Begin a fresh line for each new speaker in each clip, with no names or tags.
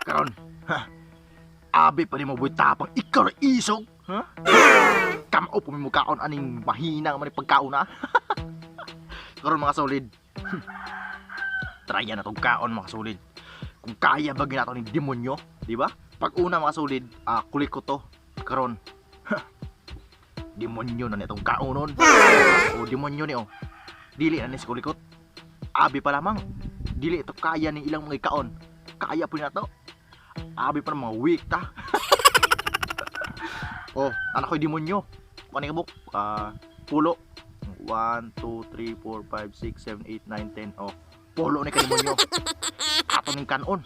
Karon, abi pa ni mo buhay tapang ikaw na isog, ha? Kamao po mo kaon aning mahina man pagkaon na. Karon mga solid. Trya na tong kaon mga solid. Kung kaya ba ginato ni demonyo, di ba? Pag una mga solid, kulik ko to. Karon, demonyo na nitong kaonon. O demonyo ni oh. Dili na ni si kulikot. Abi pa lamang. Dili ito kaya ni ilang mga kaon. Kaya po na to. Abi pa ng mga weak ta. Oh, anak ko'y demonyo. Kunin ka buk. Pulo. 1, 2, 3, 4, 5, 6, 7, 8, 9, 10. Oh, pulo ni ka demonyo. Ato ning kanon.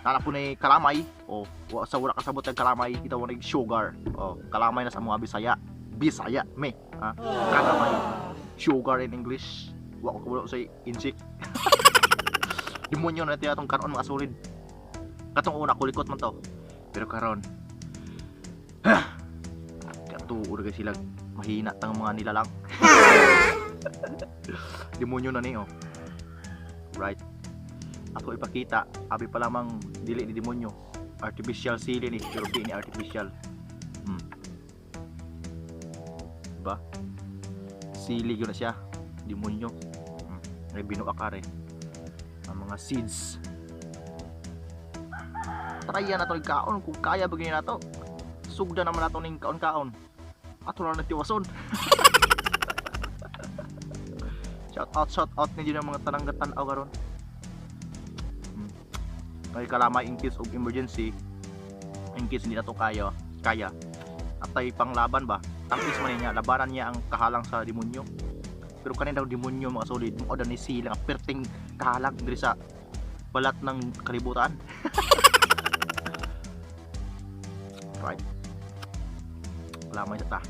Anak po ni kalamay. Oh, sa wala kasabot ng kalamay. Ito mo ning sugar. Oh, kalamay na sa mga Bisaya. Bisaya, me. Kalamay. Sugar in English. Wako ko wala sa insik. Demonyo na tiya tong kanon mga solid. Katong una kulikot man to. Pero karon katuo ra sila mahina tang mga nilalang. Demonyo na ni oh. Right. Ako ipakita, abi pa lamang dili ni demonyo. Artificial sili ni, pero di ni artificial. Diba? Sili yun na siya. Demonyo. May binuakare. Ang mga seeds. Trya na to ng kaon. Kung kaya bagay na to. Sugda naman na to ng kaon-kaon. Ato na nagtiwason. Shout out ninyo ng mga tananggatan aw karon. May kalamay in case of emergency. In case hindi na to kaya. Atay panglaban ba? Tangis man niya, labanan niya ang kahalang sa demonyo. Pero kanin daw demonyo mga solid, mo odan ni sila nga perting kahalang diri sa balat ng kalibutan. Right. Lamay sa ta.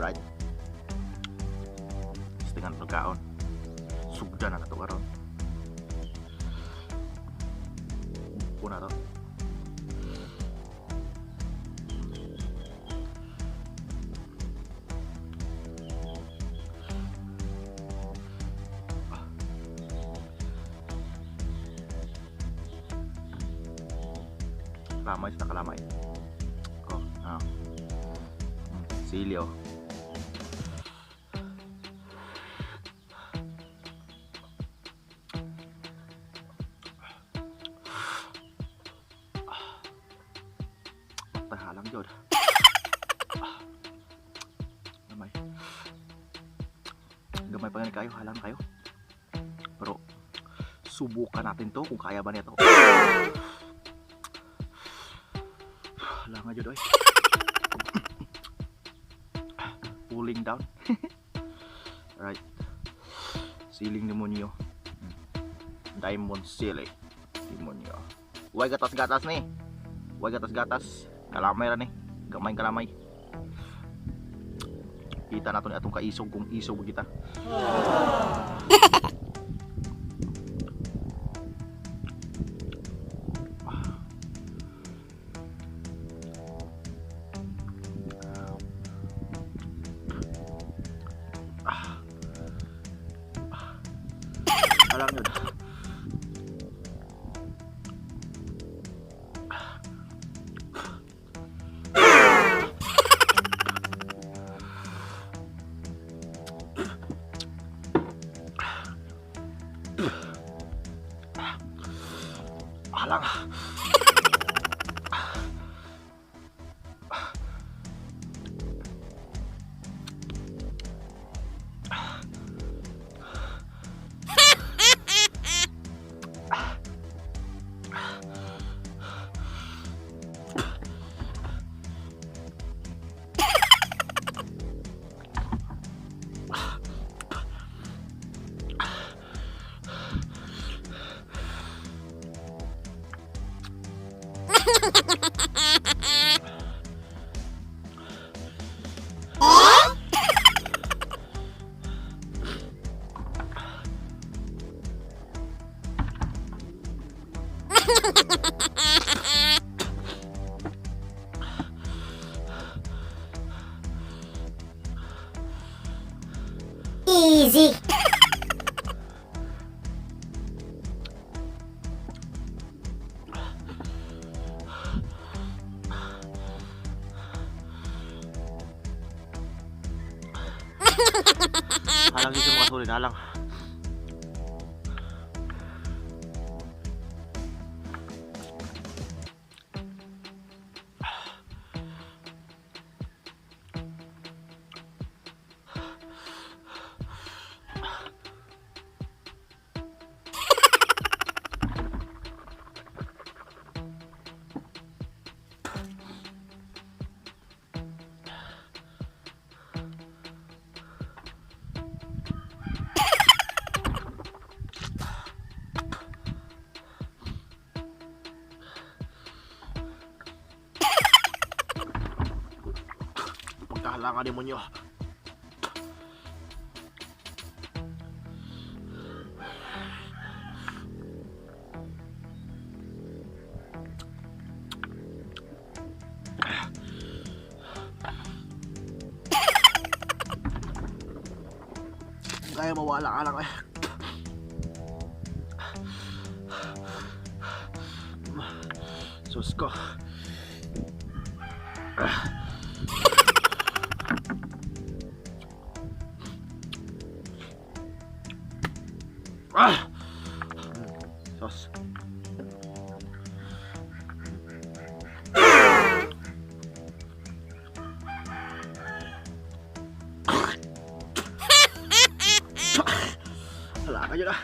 Right. Setengah pagkaon. Sugda na to karon. Upo na to. Kalamay sa kalamay. Oh, sili oh. Halang jod. Gamay pa nga kayo, halang kayo. Pero subukan natin to kung kaya ba nito. Halang nga jod oy. Pulling down. Right. Siling demonyo. Diamond siling demonyo. Huwag gatas-gatas nih. Huwag gatas-gatas. Kalamay ra ni. Gamay kalamay. Kita nato ni atong kaisog kung isog kita. Alam nyo na. Alang.
Easy.
Halang dito mga sulit, halang. Pagkahalangan demonyo. Kaya mawala ka lang eh. Sus ko. Sus. Wala ka dyan ah.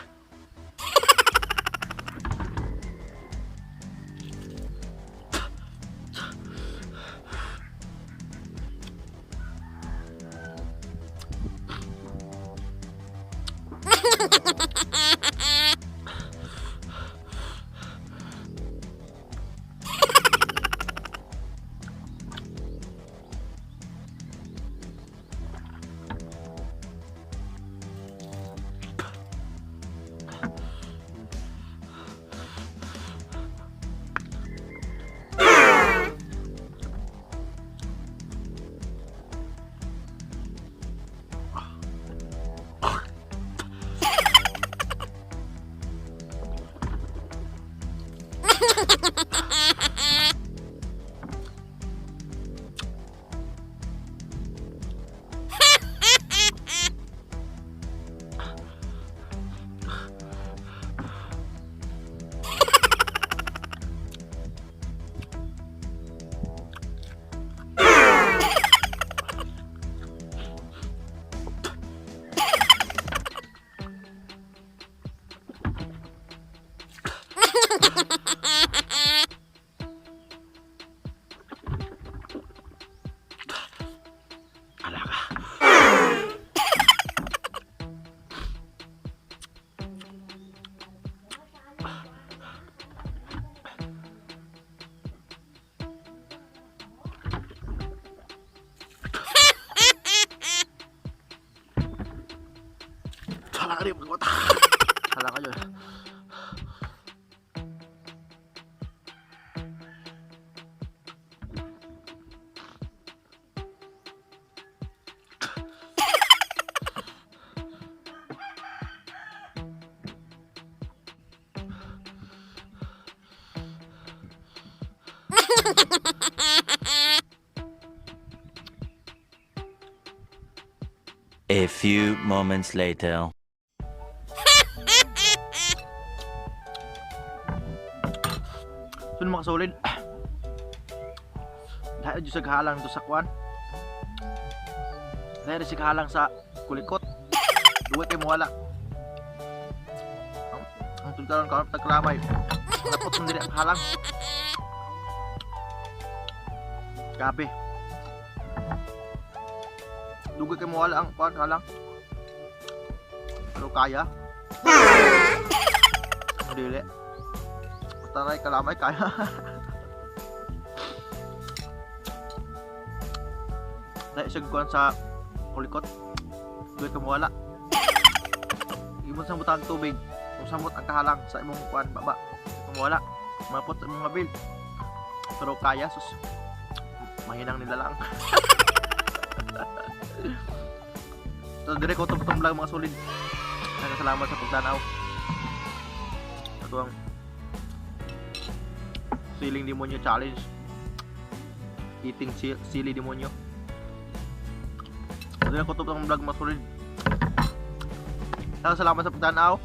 Salah ka rin magkota. Salah ka dyan.
A few moments later.
Sino makasulid? Dahil dyan sa kahalang ito sa kwan. Dahil sa kahalang sa kulikot. Duwag kayo mawala. Ang tulgaran ka taglamay. Napot mo nila ang kahalang. Gabi. Duwag kayo mawala ang kwan kahalang. Ano kaya? Dili. Taray kalamay kaya. Dahil siya kuhan sa kulikot. Duwag ka mawala. Imon samot ang tubig. Kung samot ang kahalang sa imong kuhan baba. Mawala. Mapot sa imong mabil. Pero kaya sus. Mahinang nila lang. So dire ko tong vlog mga solid. Salamat sa pagtanaw. Ito ang Siling Demonyo Challenge. Eating Siling Demonyo. So dire ko tong vlog mga solid. Salamat sa pagtanaw.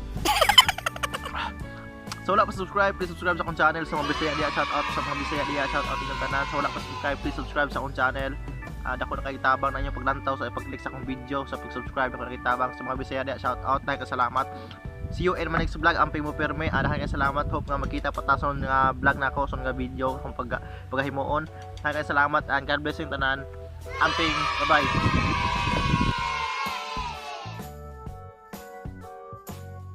So wala pa subscribe, please subscribe sa akong channel. Sa mga Bisaya diya, shout out sa mga Bisaya diya, shout out inyong tanan. So wala pa subscribe, please subscribe sa akong channel. Dako na kay tabang na inyong paglantaw sa pag-click sa akong video, sa pag-subscribe ako na kay tabang sa mga Bisaya diya, shout out. Tayo salamat. See you in my next vlog. Amping mo perme. Adahan kay salamat. Hope nga magkita pa ta sa nga vlog na ako, sa nga video kung paghimuon. Tayo salamat and God bless yung tanan. Amping, bye-bye.